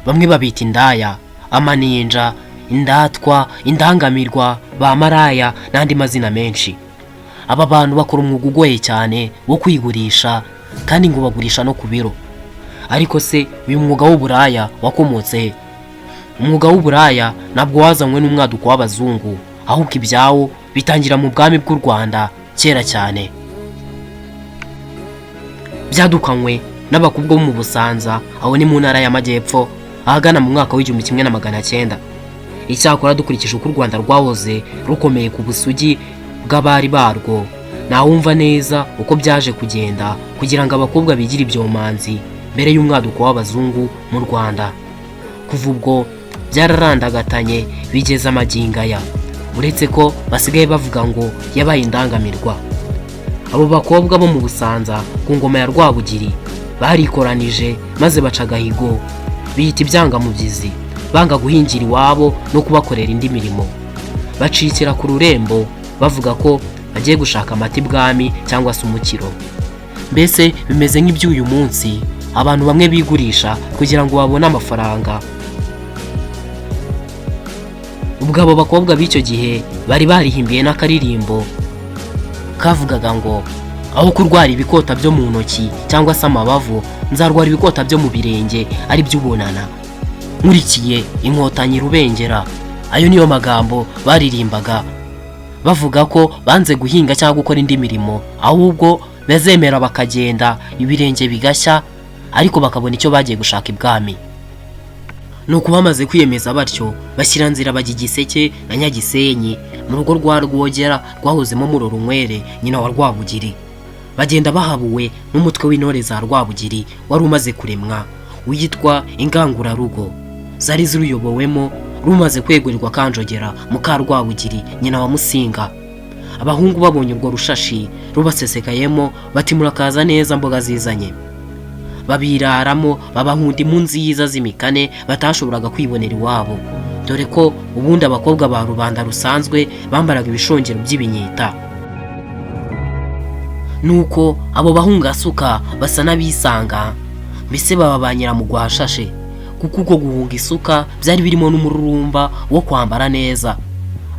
bamwe babita indaya, amaninja, indatwa, indangamirwa, ba maraya n'andi mazina menshi. Aba bantu bakora umwuga ugoye cyane wo kwigurisha kandi ngo bagurisha no ku biro. Ariko se uyu mwuga w'uburaya wakomotse he? Umwuga w'uburaya ntabwo wazanywe n'umwaduko w'abazungu, ahubwo ibyawo bitangira mu bwami bw'u Rwanda kera cyane. Byadukanywe n'abakobwa bo mu Busanza, aho ni mu ntara y'Amajyepfo, ahagana mu mwaka w'1900. Icyakora dukurikije uko u Rwanda rwahoze rukomeye ku busugi bw'abari barwo, ntawumva neza uko byaje kugenda kugira ngo abakobwa bigire ibyomanzi mbere y'umwaduko w'abazungu mu Rwanda. Kuva ubwo byararandagatanye bigeze amagingaya, uretse ko basigaye bavuga ngo yabaye indangamirwa. Abo bakobwa bo mu Busanza ku ngoma ya Rwabugiri barikoranije maze baca agahigo, biyita ibyangamibyizi, banga guhingira iwabo no kubakorera indi mirimo. Bacikira ku rurembo bavuga ko bagiye gushaka amata ibwami cyangwa se umukiro. Mbese bimeze nk'iby'uyu munsi abantu bamwe bigurisha kugira ngo babone amafaranga. Ubwo abo bakobwa b'icyo gihe bari barihimbiye n'akaririmbo kavugaga ngo aho kurwara ibikota byo mu ntoki cyangwa se amabavu, nzarwara ibikota byo mu birenge ari by'ubunana, nkurikiye inkotanyi rubengera. Ayo niyo magambo baririmbaga, bavuga ko banze guhinga cyangwa gukora indi mirimo, ahubwo bazemera bakagenda ibirenge bigashya, ariko bakabona icyo bagiye gushaka ibwami. Nuko bamaze kwiyemeza batyo bashyira nzira bajya Giseke na Nyagisenyi mu rugo rwa Rwogera rwahozemo Murorunkwere nyina wa Rwabugiri. Bagenda bahabuwe n'umutwe w'intore za Rwabugiri wari umaze kuremwa witwa Ingangurarugo, zari ziruyobowemo rumaze kwegurirwa Kanjogera muka Rwabugiri nyina wa Musinga. Abahungu babonye urwo rushashi rubasesekayemo bati murakaza neza mboga zizanye. Babiraramo babahundi mu nziza z'imikane batashoboraga kwibonera iwabo, dore ko ubundi abakobwa ba rubanda rusanzwe bambaraga ibishongero by'ibinyita. Nuko abo bahungasuka basa n'abisanga, mbese baba ba nyiramugwashashe, kuko uko guhunga isuka byari birimo n'umururumba wo kwambara neza.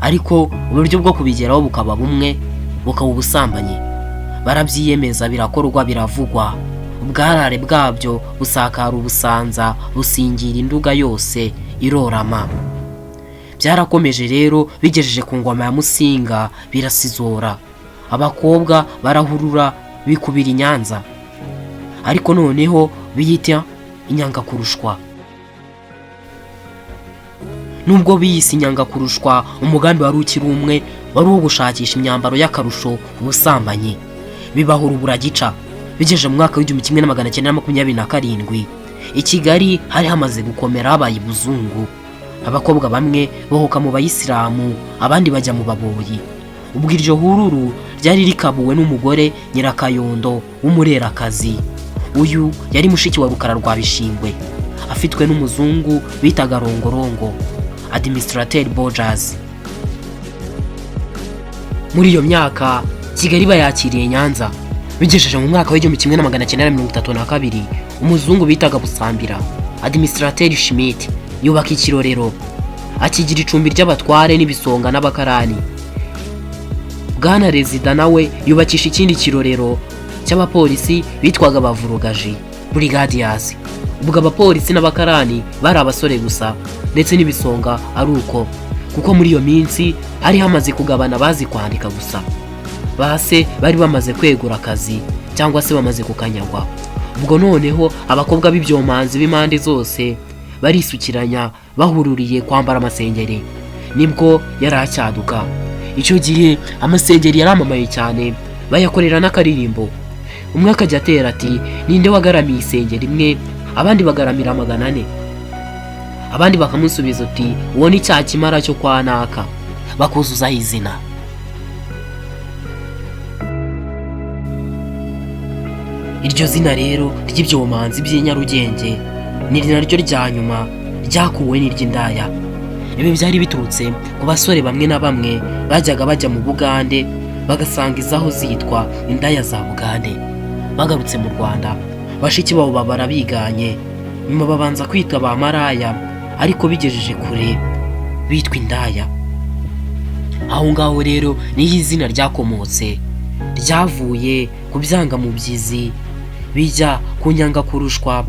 Ariko uburyo bwo kubigeraho bukaba bumwe, bukaba ubusambanyi. Barabyiyemeza, birakorwa, biravugwa. Ubwarare bwabyo busakara Ubusanza, busingira Induga yose irorama. Byarakomeje rero bigejeje ku ngoma ya Musinga birasizora. Abakobwa barahurura bikubira i Nyanza, ariko noneho biyita inyanga kurushwa. Nubwo biyise inyanga kurushwa, umugambi wari ukiri umwe, wari uwo gushakisha imyambaro y'akarusho ubusambanyi. Bibahura uburagica. Bigeje mu mwaka w'1927 i Kigali hari hamaze gukomera habaye ibuzungu. Abakobwa bamwe bohoka mu bayisilamu, abandi bajya mu baboyi. Ubwo iryo hururu ryari rikabuwe n'umugore Nyirakayondo w'umurerakazi. Uyu yari mushiki wa Rukara rwa Bishingwe, afitwe n'umuzungu bitaga Rongorongo, administrateur Bojas. Muri iyo myaka Kigali bayakiriye Nyanza. Bigejeje mu mwaka w'1932 umuzungu bitaga Busambira, administrateur Schmidt, yubaka ikirorero, akigira icumbi ry'abatware n'ibisonga n'abakarani. Bwana Rezida nawe yubakisha ikindi kirorero cy'abapolisi bitwaga Bavurugaji, Brigadiers. Ubwo abapolisi n'abakarani bari abasore gusa, ndetse n'ibisonga ari uko, kuko muri iyo minsi hari hamaze kugabana bazi kwandika gusa. Base bari bamaze kwegura akazi cyangwa se bamaze kukanyagwa. Ubwo noneho abakobwa b'ibyomanzi b'impande zose barisukiranya bahururiye kwambara amasengeri. Nibwo yaracyaduka. Icyo gihe amasengeri yaramamaye cyane, bayakorera n'akaririmbo. Umwe akajya atera ati ninde wagaramiye isengeri imwe, abandi bagaramira 400. Abandi bakamusubiza ati uwo ni cya kimara cyo kwa naka, bakuzuzaho izina. Iryo zina rero ry'ibyomanzi by'inyarugenge ni naryo rya nyuma ryakuwe n'iry'indaya. Ibi byari biturutse ku basore bamwe na bamwe bajyaga bajya mu Bugande bagasanga izaho zitwa indaya za Bugande. Bagarutse mu Rwanda bashiki babo barabiganye, nyuma babanza kwitwa ba maraya, ariko bigejeje kure bitwa indaya. Aho ngaho rero niho izina ryakomotse, ryavuye ku byangamubyizi bijya ku nyangakurushwa,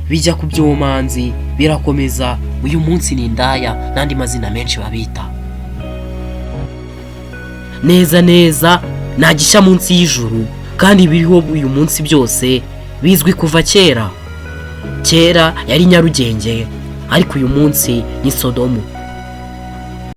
bijya ku byomanzi, birakomeza. Uyu munsi ni indaya n'andi mazina menshi babita. Neza neza nta gishya munsi y'ijuru, kandi biriho uyu munsi byose bizwi kuva kera. Kera yari Nyarugenge, ariko uyu munsi ni Sodomu.